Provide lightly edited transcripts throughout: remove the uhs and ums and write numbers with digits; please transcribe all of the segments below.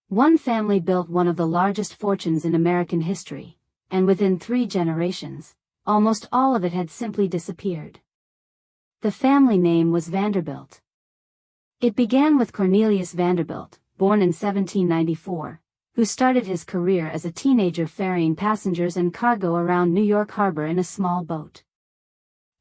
One family built one of the largest fortunes in American history, and within 3 generations, almost all of it had simply disappeared. The family name was Vanderbilt. It began with Cornelius Vanderbilt, born in 1794, who started his career as a teenager ferrying passengers and cargo around New York Harbor in a small boat.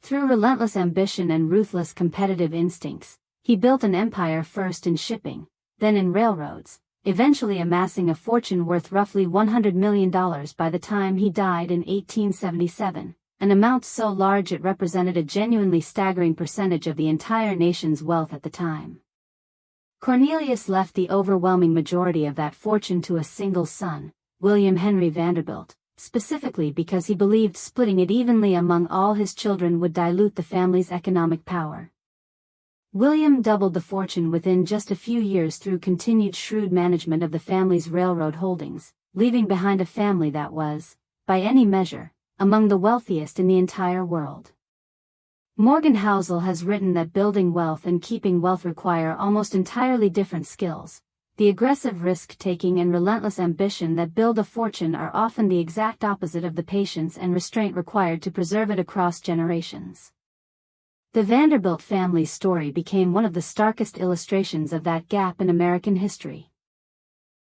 Through relentless ambition and ruthless competitive instincts, he built an empire first in shipping, then in railroads, eventually amassing a fortune worth roughly $100 million by the time he died in 1877, an amount so large it represented a genuinely staggering percentage of the entire nation's wealth at the time. Cornelius left the overwhelming majority of that fortune to a single son, William Henry Vanderbilt, specifically because he believed splitting it evenly among all his children would dilute the family's economic power. William doubled the fortune within just a few years through continued shrewd management of the family's railroad holdings, leaving behind a family that was, by any measure, among the wealthiest in the entire world. Morgan Housel has written that building wealth and keeping wealth require almost entirely different skills. The aggressive risk-taking and relentless ambition that build a fortune are often the exact opposite of the patience and restraint required to preserve it across generations. The Vanderbilt family's story became one of the starkest illustrations of that gap in American history.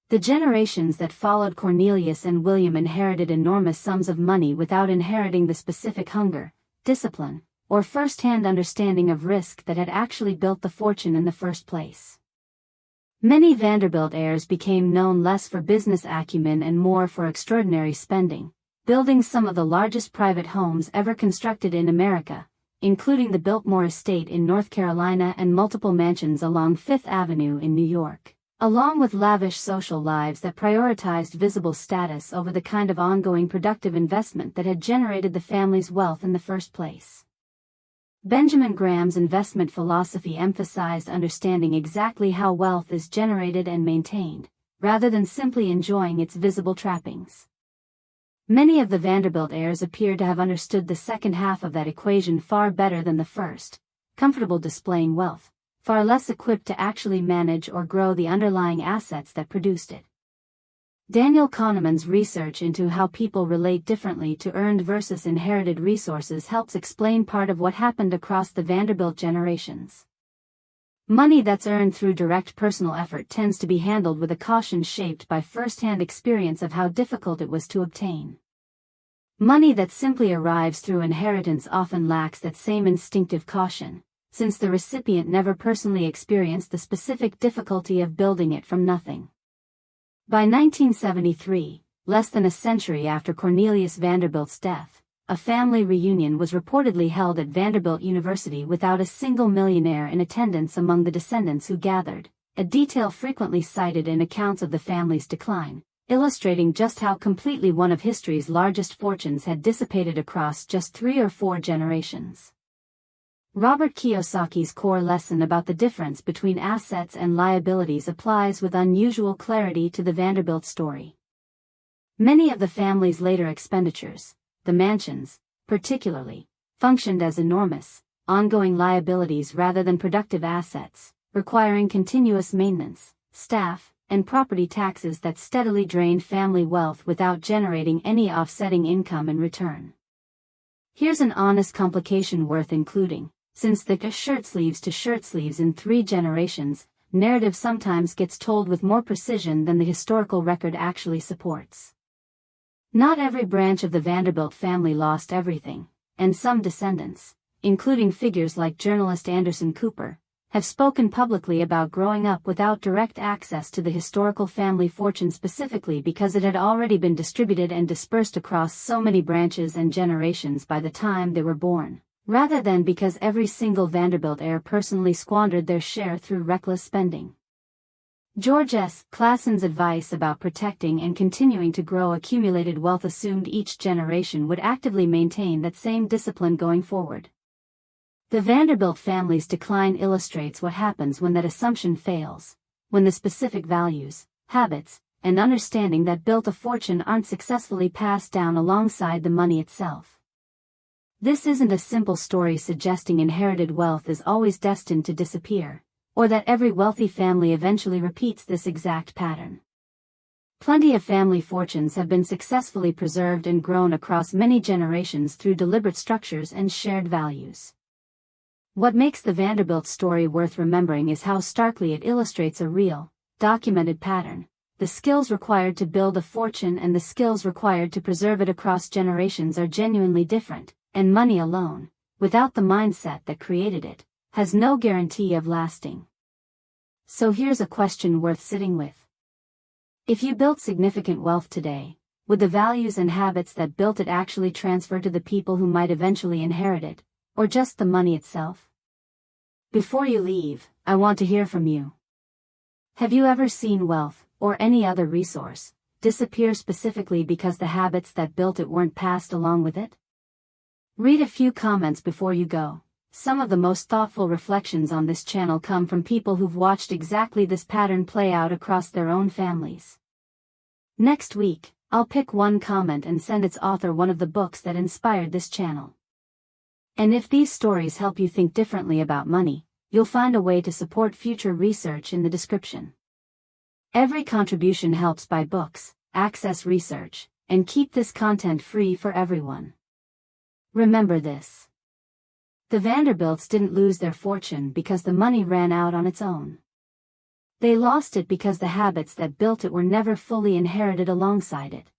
The generations that followed Cornelius and William inherited enormous sums of money without inheriting the specific hunger, discipline, or first-hand understanding of risk that had actually built the fortune in the first place. Many Vanderbilt heirs became known less for business acumen and more for extraordinary spending, building some of the largest private homes ever constructed in America, including the Biltmore Estate in North Carolina and multiple mansions along Fifth Avenue in New York, along with lavish social lives that prioritized visible status over the kind of ongoing productive investment that had generated the family's wealth in the first place. Benjamin Graham's investment philosophy emphasized understanding exactly how wealth is generated and maintained, rather than simply enjoying its visible trappings. Many of the Vanderbilt heirs appear to have understood the second half of that equation far better than the first, comfortable displaying wealth, far less equipped to actually manage or grow the underlying assets that produced it. Daniel Kahneman's research into how people relate differently to earned versus inherited resources helps explain part of what happened across the Vanderbilt generations. Money that's earned through direct personal effort tends to be handled with a caution shaped by first-hand experience of how difficult it was to obtain. Money that simply arrives through inheritance often lacks that same instinctive caution, since the recipient never personally experienced the specific difficulty of building it from nothing. By 1973, less than a century after Cornelius Vanderbilt's death, a family reunion was reportedly held at Vanderbilt University without a single millionaire in attendance among the descendants who gathered, a detail frequently cited in accounts of the family's decline, illustrating just how completely one of history's largest fortunes had dissipated across just 3 or 4 generations. Robert Kiyosaki's core lesson about the difference between assets and liabilities applies with unusual clarity to the Vanderbilt story. Many of the family's later expenditures, the mansions, particularly, functioned as enormous, ongoing liabilities rather than productive assets, requiring continuous maintenance, staff, and property taxes that steadily drained family wealth without generating any offsetting income in return. Here's an honest complication worth including. Since the shirt sleeves to shirt sleeves in 3 generations, narrative sometimes gets told with more precision than the historical record actually supports. Not every branch of the Vanderbilt family lost everything, and some descendants, including figures like journalist Anderson Cooper, have spoken publicly about growing up without direct access to the historical family fortune specifically because it had already been distributed and dispersed across so many branches and generations by the time they were born, rather than because every single Vanderbilt heir personally squandered their share through reckless spending. George S. Classen's advice about protecting and continuing to grow accumulated wealth assumed each generation would actively maintain that same discipline going forward. The Vanderbilt family's decline illustrates what happens when that assumption fails, when the specific values, habits, and understanding that built a fortune aren't successfully passed down alongside the money itself. This isn't a simple story suggesting inherited wealth is always destined to disappear, or that every wealthy family eventually repeats this exact pattern. Plenty of family fortunes have been successfully preserved and grown across many generations through deliberate structures and shared values. What makes the Vanderbilt story worth remembering is how starkly it illustrates a real, documented pattern. The skills required to build a fortune and the skills required to preserve it across generations are genuinely different, and money alone, without the mindset that created it, has no guarantee of lasting. So here's a question worth sitting with. If you built significant wealth today, would the values and habits that built it actually transfer to the people who might eventually inherit it, or just the money itself? Before you leave, I want to hear from you. Have you ever seen wealth, or any other resource, disappear specifically because the habits that built it weren't passed along with it? Read a few comments before you go. Some of the most thoughtful reflections on this channel come from people who've watched exactly this pattern play out across their own families. Next week, I'll pick one comment and send its author one of the books that inspired this channel. And if these stories help you think differently about money, you'll find a way to support future research in the description. Every contribution helps buy books, access research, and keep this content free for everyone. Remember this. The Vanderbilts didn't lose their fortune because the money ran out on its own. They lost it because the habits that built it were never fully inherited alongside it.